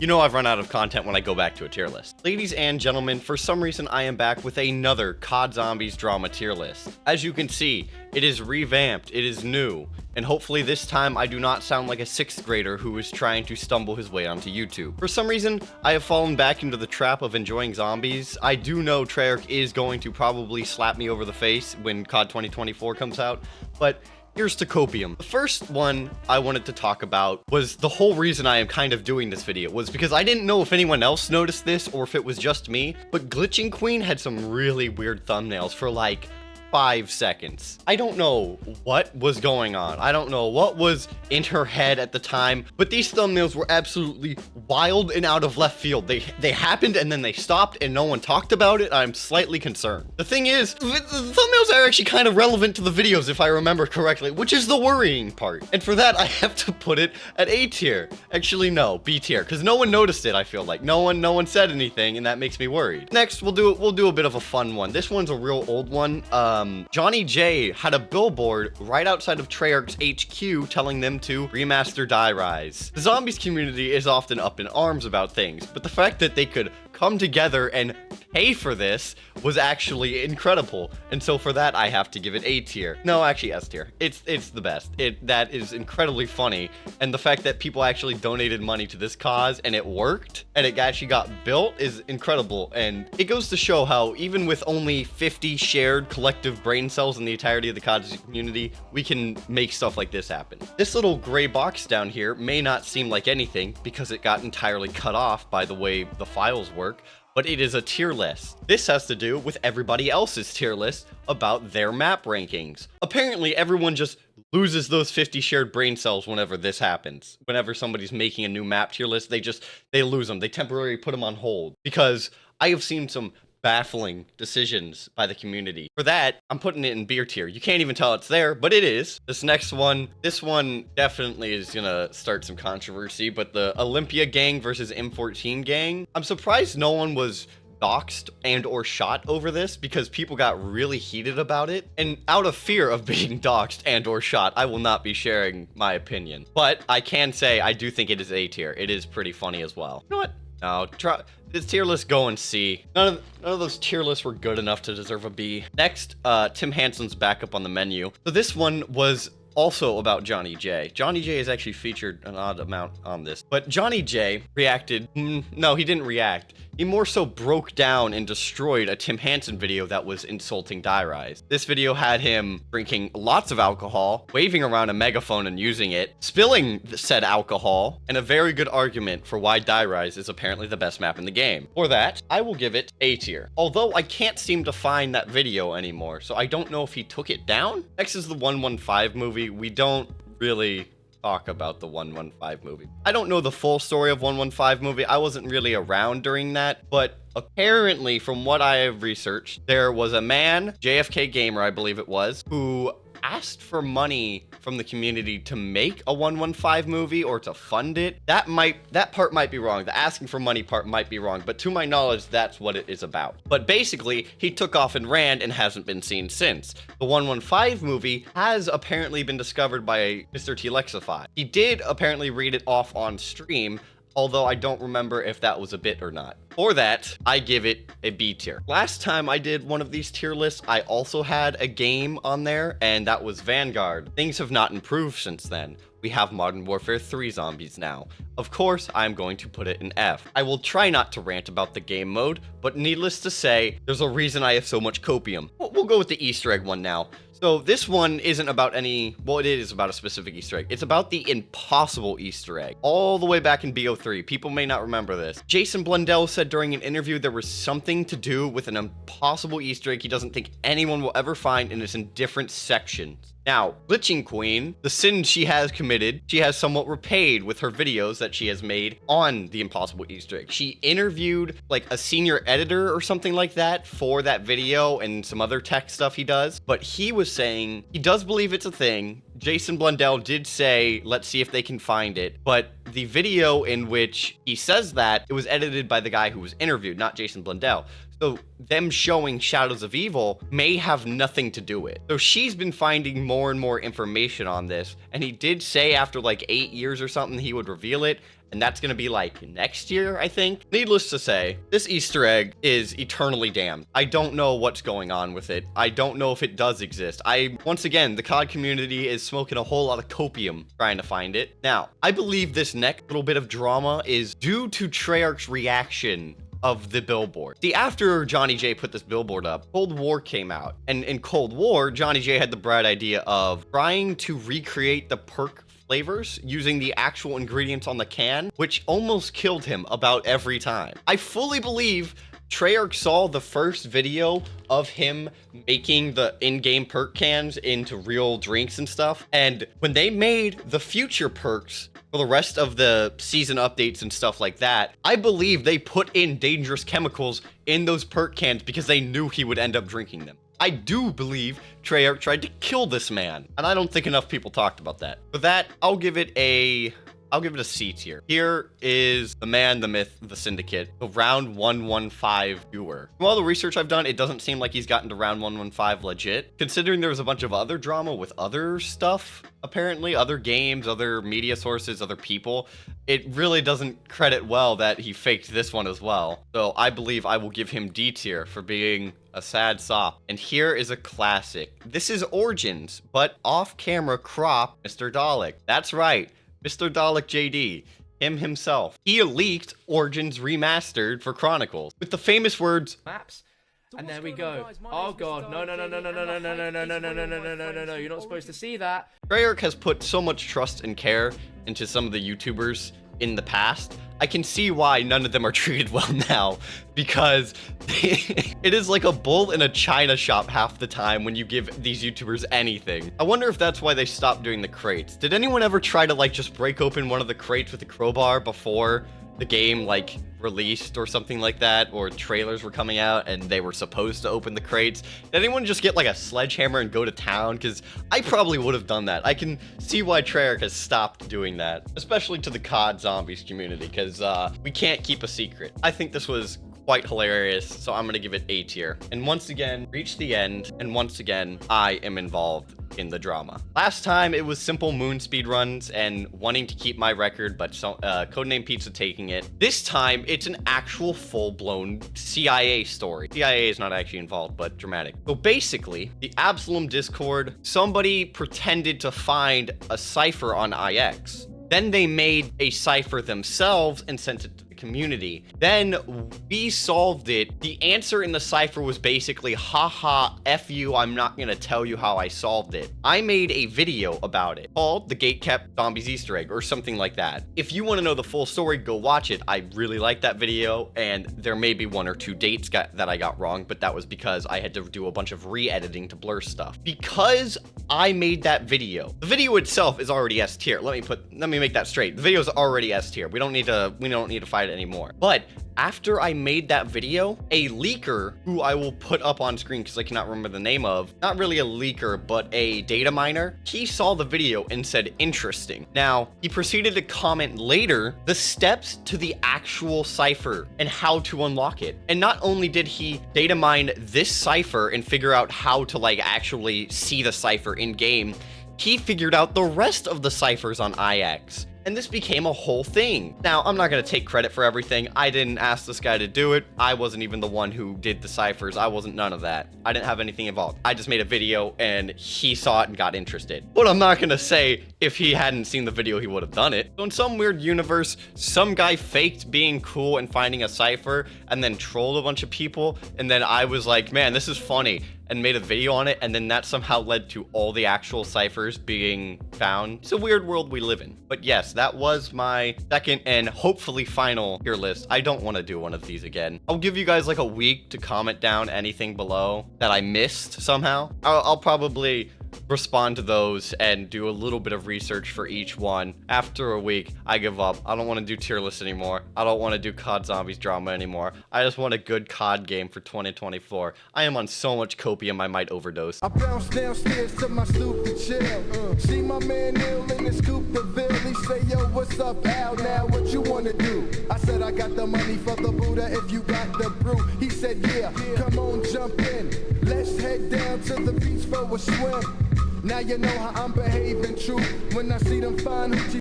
You know I've run out of content when I go back to a tier list. Ladies and gentlemen, for some reason I am back with another COD Zombies drama tier list. As you can see, it is revamped, it is new, and hopefully this time I do not sound like a 6th grader who is trying to stumble his way onto YouTube. For some reason, I have fallen back into the trap of enjoying zombies. I do know Treyarch is going to probably slap me over the face when COD 2024 comes out, but here's to copium. The first one I wanted to talk about was the whole reason I am kind of doing this video was because I didn't know if anyone else noticed this or if it was just me, but Glitching Queen had some really weird thumbnails for like 5 seconds. I don't know what was going on. I don't know what was in her head at the time, but these thumbnails were absolutely wild and out of left field. They happened and then they stopped and no one talked about it. I'm slightly concerned. The thing is, the thumbnails are actually kind of relevant to the videos if I remember correctly, which is the worrying part. And for that, I have to put it at A tier. Actually, no, B tier, because no one noticed it, I feel like. No one said anything, and that makes me worried. Next, we'll do a bit of a fun one. This one's a real old one. Johnny J had a billboard right outside of Treyarch's HQ telling them to remaster Die Rise. The zombies community is often up in arms about things, but the fact that they could come together and pay for this was actually incredible. And so for that, I have to give it A tier. No, actually S tier. It's the best. That is incredibly funny. And the fact that people actually donated money to this cause and it worked and it actually got built is incredible. And it goes to show how even with only 50 shared collective brain cells in the entirety of the COD community, we can make stuff like this happen. This little gray box down here may not seem like anything because it got entirely cut off by the way the files work, but it is a tier list. This has to do with everybody else's tier list about their map rankings. Apparently, everyone just loses those 50 shared brain cells whenever this happens. Whenever somebody's making a new map tier list, they lose them. They temporarily put them on hold because I have seen some baffling decisions by the community. For that, I'm putting it in B tier. You can't even tell it's there, but it is. This one definitely is gonna start some controversy, but the Olympia gang versus M14 gang, I'm surprised no one was doxxed and or shot over this because people got really heated about it. And out of fear of being doxxed and or shot, I will not be sharing my opinion. But I can say I do think it is A tier. It is pretty funny as well. You know what? No, try this tier list go and C. None of those tier lists were good enough to deserve a B. Next, Tim Hansen's back up on the menu. So this one was also about Johnny J. Johnny J is actually featured an odd amount on this, but Johnny J reacted. No, he didn't react. He more so broke down and destroyed a Tim Hansen video that was insulting Die Rise. This video had him drinking lots of alcohol, waving around a megaphone and using it, spilling said alcohol, and a very good argument for why Die Rise is apparently the best map in the game. For that, I will give it A tier. Although I can't seem to find that video anymore, so I don't know if he took it down. Next is the 115 movie. We don't really talk about the 115 movie. I don't know the full story of 115 movie. I wasn't really around during that, but apparently from what I have researched, there was a man, JFK Gamer, I believe it was, who asked for money from the community to make a 115 movie or to fund it. That part might be wrong. The asking for money part might be wrong, but to my knowledge, that's what it is about. But basically, he took off and ran and hasn't been seen since. The 115 movie has apparently been discovered by Mr. T-Lexify. He did apparently read it off on stream, although I don't remember if that was a bit or not. For that, I give it a B tier. Last time I did one of these tier lists, I also had a game on there, and that was Vanguard. Things have not improved since then. We have Modern Warfare 3 zombies now. Of course, I'm going to put it in F. I will try not to rant about the game mode, but needless to say, there's a reason I have so much copium. We'll go with the Easter egg one now. So this one isn't about well, it is about a specific Easter egg. It's about the impossible Easter egg. All the way back in BO3, people may not remember this. Jason Blundell said during an interview there was something to do with an impossible Easter egg he doesn't think anyone will ever find, and it's in different sections. Now, Glitching Queen, the sin she has committed, she has somewhat repaid with her videos that she has made on the impossible Easter egg. She interviewed like a senior editor or something like that for that video and some other tech stuff he does, but he was saying he does believe it's a thing. Jason Blundell did say, let's see if they can find it, but the video in which he says that, it was edited by the guy who was interviewed, not Jason Blundell. So them showing Shadows of Evil may have nothing to do with it. So she's been finding more and more information on this, and he did say after like 8 years or something he would reveal it, and that's gonna be like next year, I think. Needless to say, this Easter egg is eternally damned. I don't know what's going on with it. I don't know if it does exist. Once again, the COD community is smoking a whole lot of copium trying to find it. Now, I believe this next little bit of drama is due to Treyarch's reaction of the billboard. See, after Johnny J put this billboard up, Cold War came out. And in Cold War, Johnny J had the bright idea of trying to recreate the Perk flavors using the actual ingredients on the can, which almost killed him about every time. I fully believe Treyarch saw the first video of him making the in-game perk cans into real drinks and stuff, and when they made the future perks for the rest of the season updates and stuff like that, I believe they put in dangerous chemicals in those perk cans because they knew he would end up drinking them. I do believe Treyarch tried to kill this man, and I don't think enough people talked about that. For that, I'll give it a C tier. Here is the man, the myth, the Syndicate, the round 115 viewer. From all the research I've done, it doesn't seem like he's gotten to round 115 legit. Considering there was a bunch of other drama with other stuff, apparently, other games, other media sources, other people, it really doesn't credit well that he faked this one as well. So I believe I will give him D tier for being a sad sop. And here is a classic. This is Origins, but off-camera crop Mr. Dalek. That's right. Mr. Dalek JD, him himself. He leaked Origins Remastered for Chronicles with the famous words, maps. And there we go. Oh god, no, you're not supposed to see that. Treyarch has put so much trust and care into some of the YouTubers in the past. I can see why none of them are treated well now, because it is like a bull in a china shop half the time when you give these YouTubers anything. I wonder if that's why they stopped doing the crates. Did anyone ever try to like just break open one of the crates with a crowbar before the game like released or something like that, or trailers were coming out and they were supposed to open the crates? Did anyone just get like a sledgehammer and go to town? Because I probably would have done that. I can see why Treyarch has stopped doing that, especially to the COD Zombies community, because we can't keep a secret. I think this was quite hilarious, so I'm gonna give it A tier. And once again, reach the end, and once again, I am involved in the drama. Last time it was simple moon speed runs and wanting to keep my record, but Codename Pizza taking it. This time it's an actual full-blown CIA story. CIA is not actually involved, but dramatic. So basically, the Absalom Discord, somebody pretended to find a cipher on IX. Then they made a cipher themselves and sent it to the community. Then we solved it. The answer in the cipher was basically, haha, F you, I'm not gonna tell you how I solved it. I made a video about it called The Gatekept Zombies Easter Egg or something like that. If you want to know the full story, go watch it. I really like that video, and there may be one or two dates that I got wrong, but that was because I had to do a bunch of re-editing to blur stuff. Because I made that video. The video itself is already S tier. Let me make that straight. The video is already S tier. We don't need to fight it anymore. But after I made that video, a leaker who I will put up on screen because I cannot remember the name of, not really a leaker, but a data miner, he saw the video and said, interesting. Now, he proceeded to comment later the steps to the actual cipher and how to unlock it. And not only did he data mine this cipher and figure out how to like actually see the cipher in game, he figured out the rest of the ciphers on IX. And this became a whole thing. Now, I'm not gonna take credit for everything. I didn't ask this guy to do it. I wasn't even the one who did the ciphers. I wasn't none of that. I didn't have anything involved. I just made a video and he saw it and got interested. But I'm not gonna say if he hadn't seen the video, he would have done it. So in some weird universe, some guy faked being cool and finding a cipher and then trolled a bunch of people. And then I was like, man, this is funny, and made a video on it, and then that somehow led to all the actual ciphers being found. It's a weird world we live in. But yes, that was my second and hopefully final tier list. I don't want to do one of these again. I'll give you guys like a week to comment down anything below that I missed somehow. I'll probably respond to those and do a little bit of research for each one. After a week, I give up. I don't want to do tier lists anymore. I don't want to do COD Zombies drama anymore. I just want a good COD game for 2024. I am on so much copium I might overdose. I bounced downstairs to my stupid chill. See my man Neil in his Cooperville. He say, yo, what's up, Al? Now what you wanna do? I said, I got the money for the Buddha if you got the brew. He said, yeah, come on, jump in. Let's head down to the beach for a swim. Now you know how I'm behaving true when I see them fine hoochie